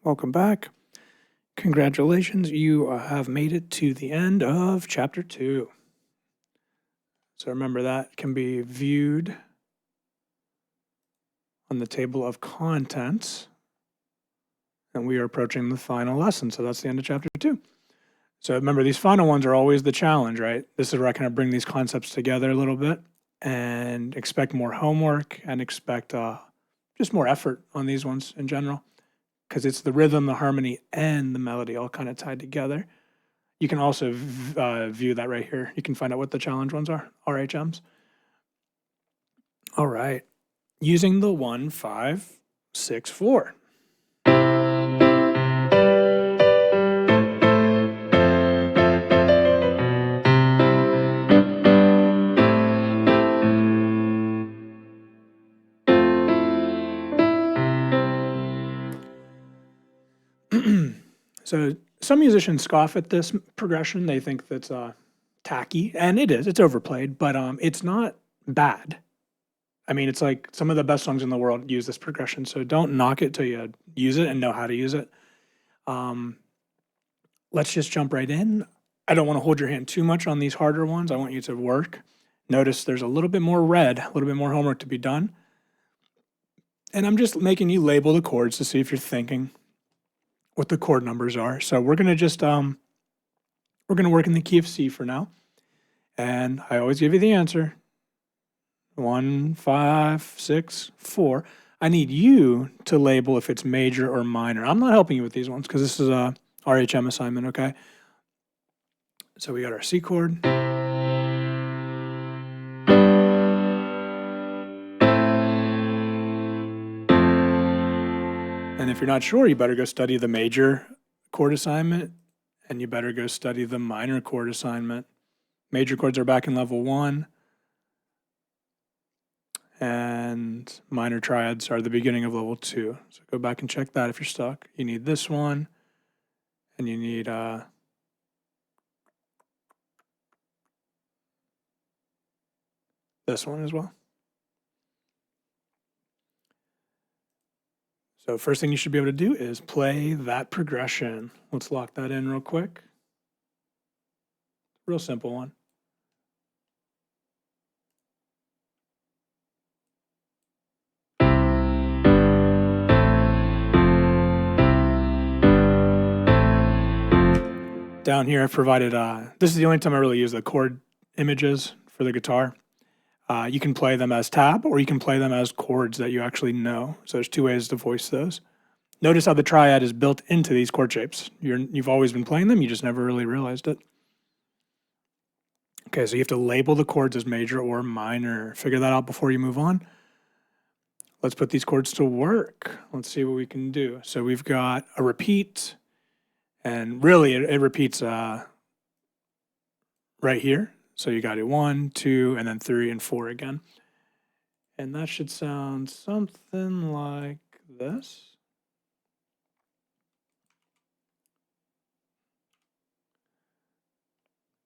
Welcome back. Congratulations, you have made it to the end of Chapter 2. So remember that can be viewed on the table of contents. And we are approaching the final lesson, so that's the end of Chapter 2. So remember, these final ones are always the challenge, right? This is where I kind of bring these concepts together a little bit and expect more homework and expect just more effort on these ones in general, because it's the rhythm, the harmony, and the melody all kind of tied together. You can also view that right here. You can find out what the challenge ones are, RHMs. All right. Using the 1, 5, 6, 4. So some musicians scoff at this progression. They think that's tacky, and it is. It's overplayed, but it's not bad. I mean, it's like some of the best songs in the world use this progression, so don't knock it till you use it and know how to use it. Let's just jump right in. I don't want to hold your hand too much on these harder ones. I want you to work. Notice there's a little bit more red, a little bit more homework to be done. And I'm just making you label the chords to see if you're thinking what the chord numbers are. So we're going to just, we're going to work in the key of C for now. And I always give you the answer. 1, 5, 6, 4. I need you to label if it's major or minor. I'm not helping you with these ones because this is a RHM assignment, okay? So we got our C chord. And if you're not sure, you better go study the major chord assignment, and you better go study the minor chord assignment. Major chords are back in level 1, and minor triads are the beginning of level 2. So go back and check that if you're stuck. You need this one, and you need this one as well. So first thing you should be able to do is play that progression. Let's lock that in real quick. Real simple one. Down here I've provided, this is the only time I really use the chord images for the guitar. You can play them as tab, or you can play them as chords that you actually know. So there's 2 ways to voice those. Notice how the triad is built into these chord shapes. You've always been playing them, you just never really realized it. Okay, so you have to label the chords as major or minor. Figure that out before you move on. Let's put these chords to work. Let's see what we can do. So we've got a repeat, and really it repeats right here. So you got it 1, 2, and then 3 and 4 again. And that should sound something like this.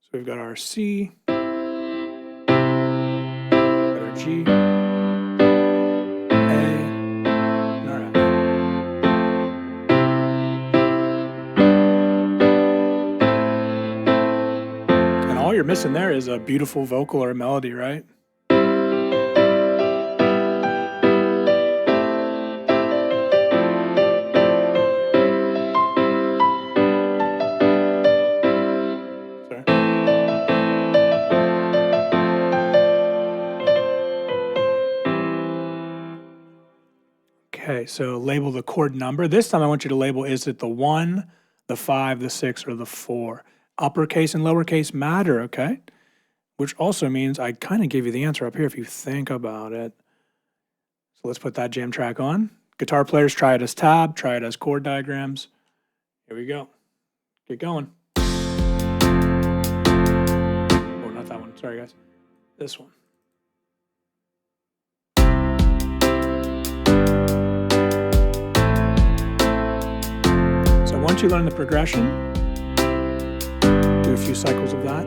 So we've got our C, got our G, A, and our F. And all you're missing there is a beautiful vocal or a melody, right? Okay, so label the chord number. This time I want you to label, is it the 1, the 5, the 6, or the 4? Uppercase and lowercase matter, okay? Which also means I kind of gave you the answer up here if you think about it. So let's put that jam track on. Guitar players, try it as tab, try it as chord diagrams. Here we go. Get going. Oh, not that one. Sorry, guys. This one. So once you learn the progression, do a few cycles of that.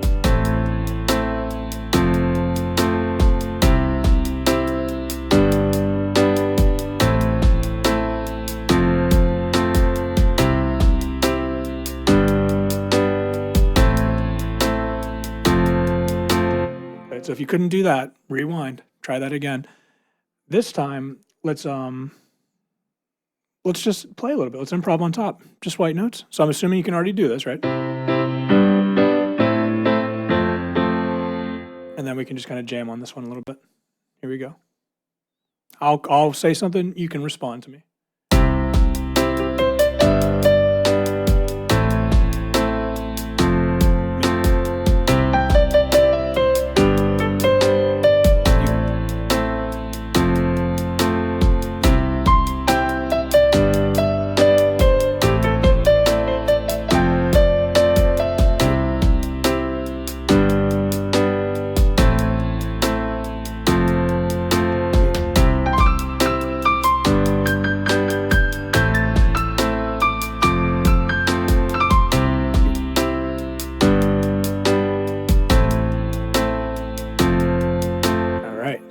So if you couldn't do that, rewind, try that again. This time, let's just play a little bit. Let's improv on top, just white notes. So I'm assuming you can already do this, right? And then we can just kind of jam on this one a little bit. Here we go. I'll say something, you can respond to me.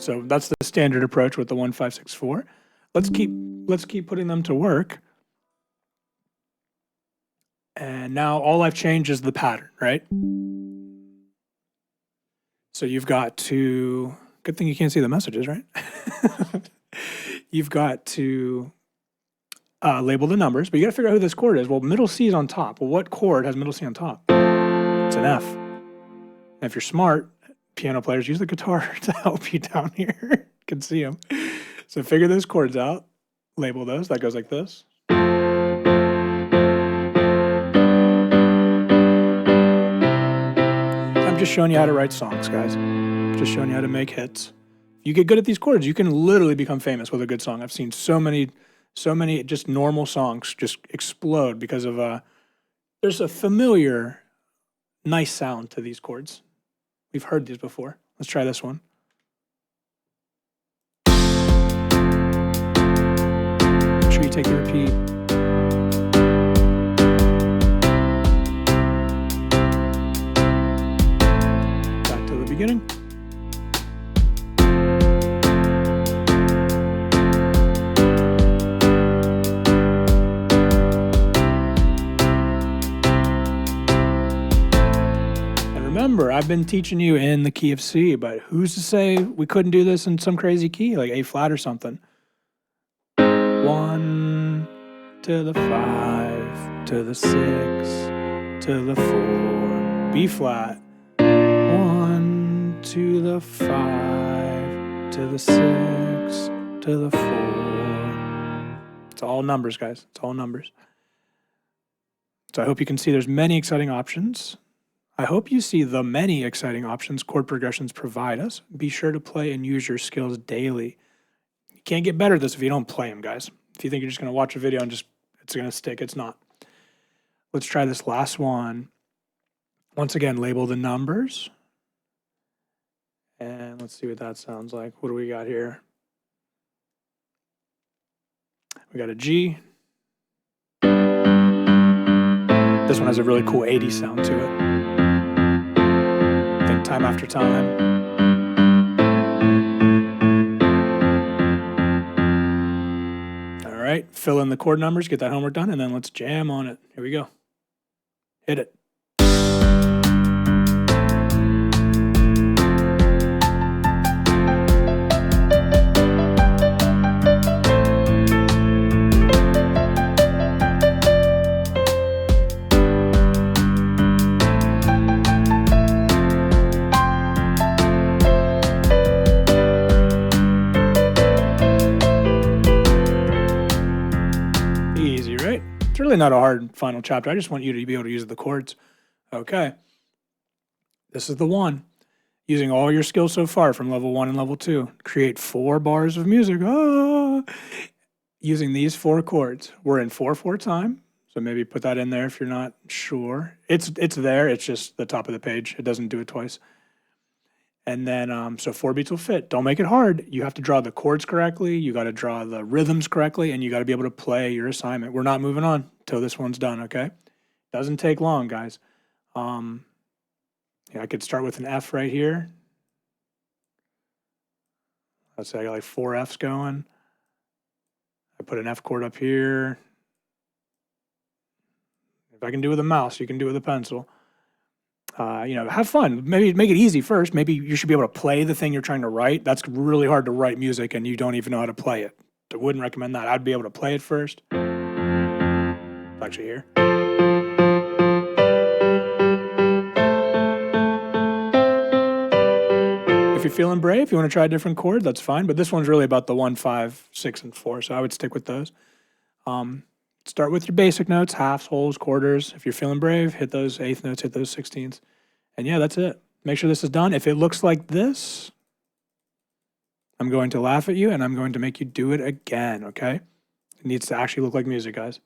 So that's the standard approach with the 1, 5, 6, 4. Let's keep putting them to work. And now all I've changed is the pattern, right? So you've got to, good thing you can't see the messages, right? You've got to label the numbers, but you got to figure out who this chord is. Well, middle C is on top. Well, what chord has middle C on top? It's an F. And if you're smart, piano players use the guitar to help you down here. You can see them. So figure those chords out, label those. That goes like this. I'm just showing you how to write songs, guys. Just showing you how to make hits. If you get good at these chords, you can literally become famous with a good song. I've seen so many just normal songs just explode because of there's a familiar, nice sound to these chords. We've heard these before. Let's try this one. Make sure you take the repeat. Back to the beginning. Remember, I've been teaching you in the key of C, but who's to say we couldn't do this in some crazy key, like A flat or something? 1 to the 5 to the 6 to the 4, B flat. 1 to the 5 to the 6 to the 4. It's all numbers, guys. It's all numbers. So I hope you can see there's many exciting options. I hope you see the many exciting options chord progressions provide us. Be sure to play and use your skills daily. You can't get better at this if you don't play them, guys. If you think you're just going to watch a video and it's going to stick, it's not. Let's try this last one. Once again, label the numbers. And let's see what that sounds like. What do we got here? We got a G. This one has a really cool 80s sound to it. Think time after time. All right, fill in the chord numbers, get that homework done, and then let's jam on it. Here we go. Hit it. Easy, right? It's really not a hard final chapter. I just want you to be able to use the chords. Okay. This is the one. Using all your skills so far from level 1 and level 2. Create 4 bars of music. Ah! Using these 4 chords. We're in 4/4 time. So maybe put that in there if you're not sure. It's there. It's just the top of the page. It doesn't do it twice. And then, so 4 beats will fit. Don't make it hard. You have to draw the chords correctly. You got to draw the rhythms correctly, and you got to be able to play your assignment. We're not moving on till this one's done, okay? Doesn't take long, guys. Yeah, I could start with an F right here. Let's say I got like 4 Fs going. I put an F chord up here. If I can do it with a mouse, you can do it with a pencil. Have fun. Maybe make it easy first. Maybe you should be able to play the thing you're trying to write. That's really hard to write music and you don't even know how to play it. I wouldn't recommend that. I'd be able to play it first. Actually, here. If you're feeling brave, you want to try a different chord, that's fine. But this one's really about the 1, 5, 6, and 4. So I would stick with those. Start with your basic notes, halves, wholes, quarters. If you're feeling brave, hit those eighth notes, hit those 16ths. And yeah, that's it. Make sure this is done. If it looks like this, I'm going to laugh at you and I'm going to make you do it again, okay? It needs to actually look like music, guys.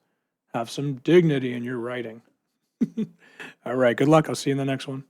Have some dignity in your writing. All right, good luck. I'll see you in the next one.